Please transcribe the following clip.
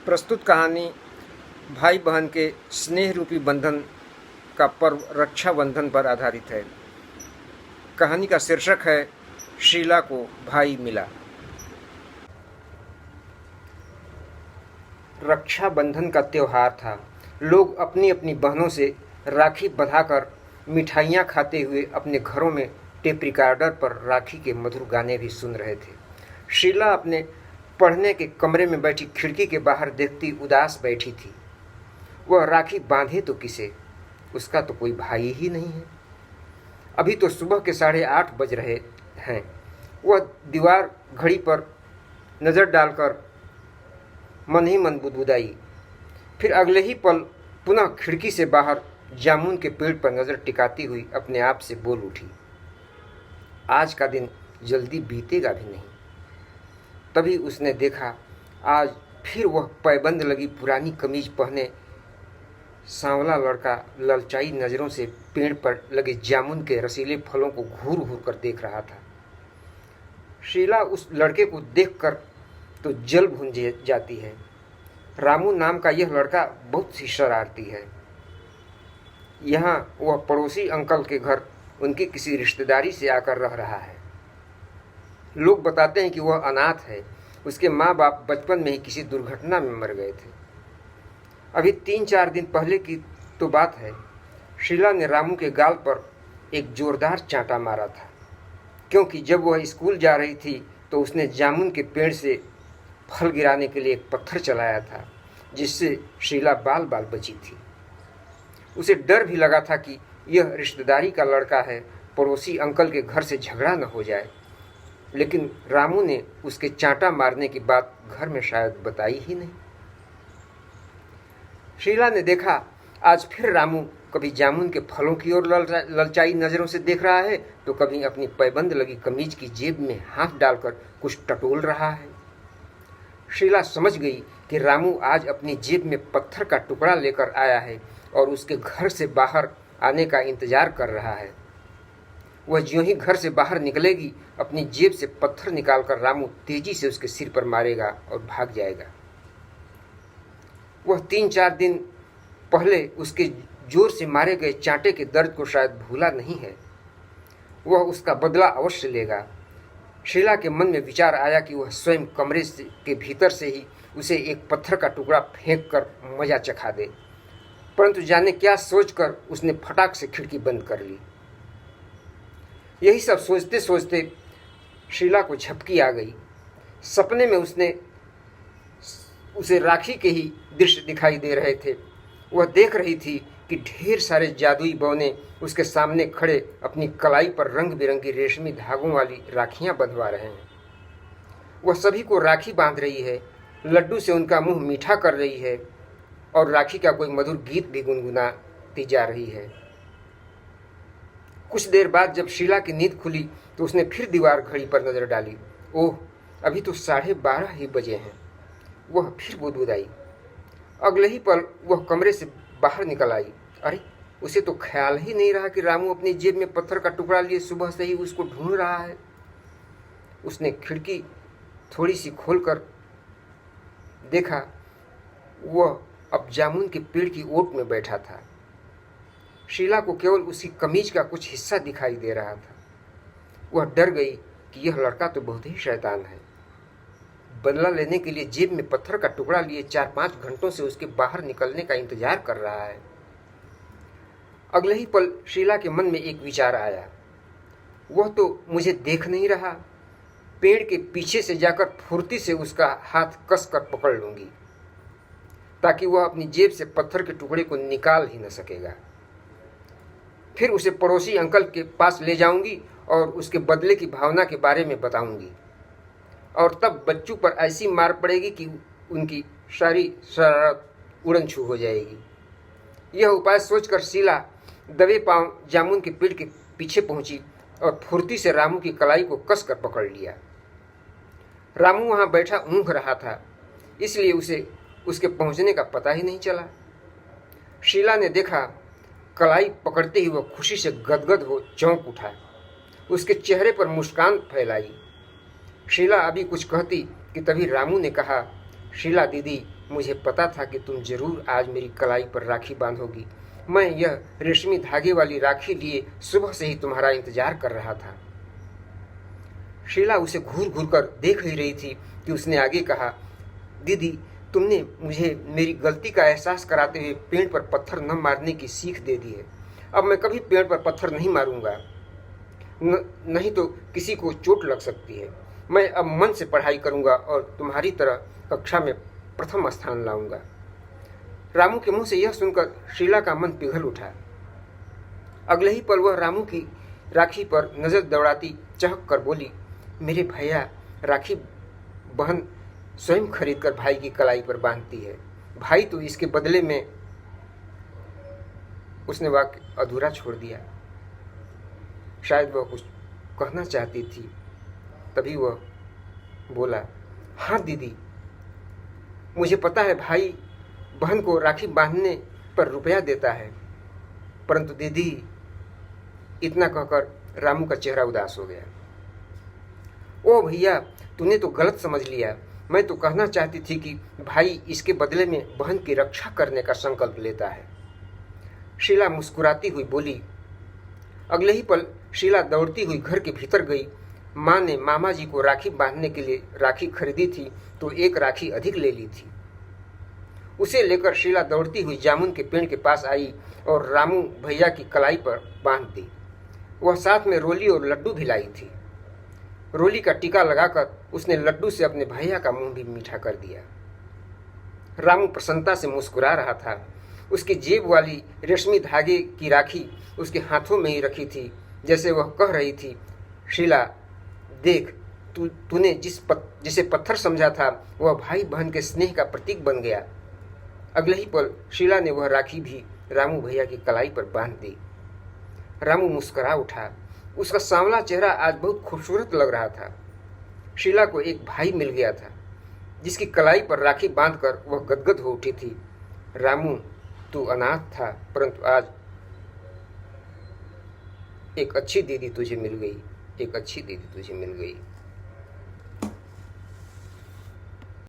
प्रस्तुत कहानी भाई बहन के स्नेह रूपी बंधन का पर्व रक्षाबंधन पर आधारित है। कहानी का शीर्षक है शीला को भाई मिला। रक्षाबंधन का त्यौहार था। लोग अपनी अपनी बहनों से राखी बंधाकर मिठाइयाँ खाते हुए अपने घरों में टेप रिकॉर्डर पर राखी के मधुर गाने भी सुन रहे थे। शीला अपने पढ़ने के कमरे में बैठी खिड़की के बाहर देखती उदास बैठी थी। वह राखी बांधे तो किसे, उसका तो कोई भाई ही नहीं है। अभी तो सुबह के 8:30 बज रहे हैं। वह दीवार घड़ी पर नज़र डालकर मन ही मन बुदबुदाई। फिर अगले ही पल पुनः खिड़की से बाहर जामुन के पेड़ पर नज़र टिकाती हुई अपने आप से बोल उठी, आज का दिन जल्दी बीतेगा भी नहीं। तभी उसने देखा, आज फिर वह पैबंद लगी पुरानी कमीज पहने सांवला लड़का ललचाई नज़रों से पेड़ पर लगे जामुन के रसीले फलों को घूर घूर कर देख रहा था। शीला उस लड़के को देखकर तो जल भून जाती है। रामू नाम का यह लड़का बहुत ही शरारती है। यहाँ वह पड़ोसी अंकल के घर उनकी किसी रिश्तेदारी से आकर रह रहा है। लोग बताते हैं कि वह अनाथ है। उसके माँ बाप बचपन में ही किसी दुर्घटना में मर गए थे। अभी 3-4 दिन पहले की तो बात है। शीला ने रामू के गाल पर एक जोरदार चांटा मारा था, क्योंकि जब वह स्कूल जा रही थी तो उसने जामुन के पेड़ से फल गिराने के लिए एक पत्थर चलाया था, जिससे शीला बाल बाल बची थी। उसे डर भी लगा था कि यह रिश्तेदारी का लड़का है, पड़ोसी अंकल के घर से झगड़ा न हो जाए। लेकिन रामू ने उसके चांटा मारने की बात घर में शायद बताई ही नहीं। शीला ने देखा, आज फिर रामू कभी जामुन के फलों की ओर ललचाई नज़रों से देख रहा है, तो कभी अपनी पैबंद लगी कमीज की जेब में हाथ डालकर कुछ टटोल रहा है। शीला समझ गई कि रामू आज अपनी जेब में पत्थर का टुकड़ा लेकर आया है और उसके घर से बाहर आने का इंतजार कर रहा है। वह ज्यों ही घर से बाहर निकलेगी, अपनी जेब से पत्थर निकालकर रामू तेजी से उसके सिर पर मारेगा और भाग जाएगा। वह 3-4 दिन पहले उसके जोर से मारे गए चांटे के दर्द को शायद भूला नहीं है। वह उसका बदला अवश्य लेगा। शीला के मन में विचार आया कि वह स्वयं कमरे के भीतर से ही उसे एक पत्थर का टुकड़ा फेंक कर मजा चखा दे, परंतु जाने क्या सोचकर उसने फटाक से खिड़की बंद कर ली। यही सब सोचते सोचते शीला को झपकी आ गई। सपने में उसे राखी के ही दृश्य दिखाई दे रहे थे। वह देख रही थी कि ढेर सारे जादुई बौने उसके सामने खड़े अपनी कलाई पर रंग बिरंगी रेशमी धागों वाली राखियां बंधवा रहे हैं। वह सभी को राखी बांध रही है, लड्डू से उनका मुंह मीठा कर रही है और राखी का कोई मधुर गीत भी गुनगुनाती जा रही है। कुछ देर बाद जब शीला की नींद खुली तो उसने फिर दीवार घड़ी पर नजर डाली। ओह, अभी तो 12:30 ही बजे हैं। वह फिर बुदबुदाई। अगले ही पल वह कमरे से बाहर निकल आई। अरे, उसे तो ख्याल ही नहीं रहा कि रामू अपनी जेब में पत्थर का टुकड़ा लिए सुबह से ही उसको ढूंढ रहा है। उसने खिड़की थोड़ी सी खोलकर देखा, वह अब जामुन के पेड़ की ओट में बैठा था। शीला को केवल उसकी कमीज का कुछ हिस्सा दिखाई दे रहा था। वह डर गई कि यह लड़का तो बहुत ही शैतान है। बदला लेने के लिए जेब में पत्थर का टुकड़ा लिए 4-5 घंटों से उसके बाहर निकलने का इंतजार कर रहा है। अगले ही पल शीला के मन में एक विचार आया, वह तो मुझे देख नहीं रहा। पेड़ के पीछे से जाकर फुर्ती से उसका हाथ कस कर पकड़ लूंगी, ताकि वह अपनी जेब से पत्थर के टुकड़े को निकाल ही न सकेगा। फिर उसे पड़ोसी अंकल के पास ले जाऊंगी और उसके बदले की भावना के बारे में बताऊंगी, और तब बच्चों पर ऐसी मार पड़ेगी कि उनकी सारी शरारत उड़न छू हो जाएगी। यह उपाय सोचकर शीला दबे पांव जामुन के पेड़ के पीछे पहुंची और फुर्ती से रामू की कलाई को कसकर पकड़ लिया। रामू वहां बैठा ऊँघ रहा था, इसलिए उसे उसके पहुंचने का पता ही नहीं चला। शीला ने देखा, कलाई पकड़ते ही वह खुशी से गदगद हो चौंक उठा। उसके चेहरे पर मुस्कान फैलाई। शीला अभी कुछ कहती कि तभी रामू ने कहा, शीला दीदी, मुझे पता था कि तुम जरूर आज मेरी कलाई पर राखी बांधोगी। मैं यह रेशमी धागे वाली राखी लिए सुबह से ही तुम्हारा इंतजार कर रहा था। शीला उसे घूर घूर कर देख ही रही थी कि उसने आगे कहा, दीदी, तुमने मुझे मेरी गलती का एहसास कराते हुए पेड़ पर पत्थर न मारने की सीख दे दी है। अब मैं कभी पेड़ पर पत्थर नहीं मारूंगा, नहीं तो किसी को चोट लग सकती है। मैं अब मन से पढ़ाई करूंगा और तुम्हारी तरह कक्षा में प्रथम स्थान लाऊंगा। रामू के मुंह से यह सुनकर शीला का मन पिघल उठा। अगले ही पल वह रामू की राखी पर नजर दौड़ाती चहक कर बोली, मेरे भैया, राखी बहन स्वयं खरीद कर भाई की कलाई पर बांधती है। भाई तो इसके बदले में। उसने वाक्य अधूरा छोड़ दिया। शायद वह कुछ कहना चाहती थी, तभी वह बोला, हाँ दीदी, मुझे पता है भाई बहन को राखी बांधने पर रुपया देता है, परंतु दीदी। इतना कहकर रामू का चेहरा उदास हो गया। ओ भैया, तूने तो गलत समझ लिया। मैं तो कहना चाहती थी कि भाई इसके बदले में बहन की रक्षा करने का संकल्प लेता है। शीला मुस्कुराती हुई बोली। अगले ही पल शीला दौड़ती हुई घर के भीतर गई। माँ ने मामा जी को राखी बांधने के लिए राखी खरीदी थी तो एक राखी अधिक ले ली थी। उसे लेकर शीला दौड़ती हुई जामुन के पेड़ के पास आई और रामू भैया की कलाई पर बांध दी। वह साथ में रोली और लड्डू भी लाई थी। रोली का टीका लगाकर उसने लड्डू से अपने भैया का मुंह भी मीठा कर दिया। रामू प्रसन्नता से मुस्कुरा रहा था। उसकी जेब वाली रेशमी धागे की राखी उसके हाथों में ही रखी थी, जैसे वह कह रही थी, शीला देख, तूने जिसे पत्थर समझा था वह भाई बहन के स्नेह का प्रतीक बन गया। अगले ही पल शीला ने वह राखी भी रामू भैया की कलाई पर बांध दी। रामू मुस्कुरा उठा। उसका सांवला चेहरा आज बहुत खूबसूरत लग रहा था। शीला को एक भाई मिल गया था जिसकी कलाई पर राखी बांधकर वह गदगद हो उठी थी। रामू, तू अनाथ था, परंतु आज एक अच्छी दीदी तुझे मिल गई।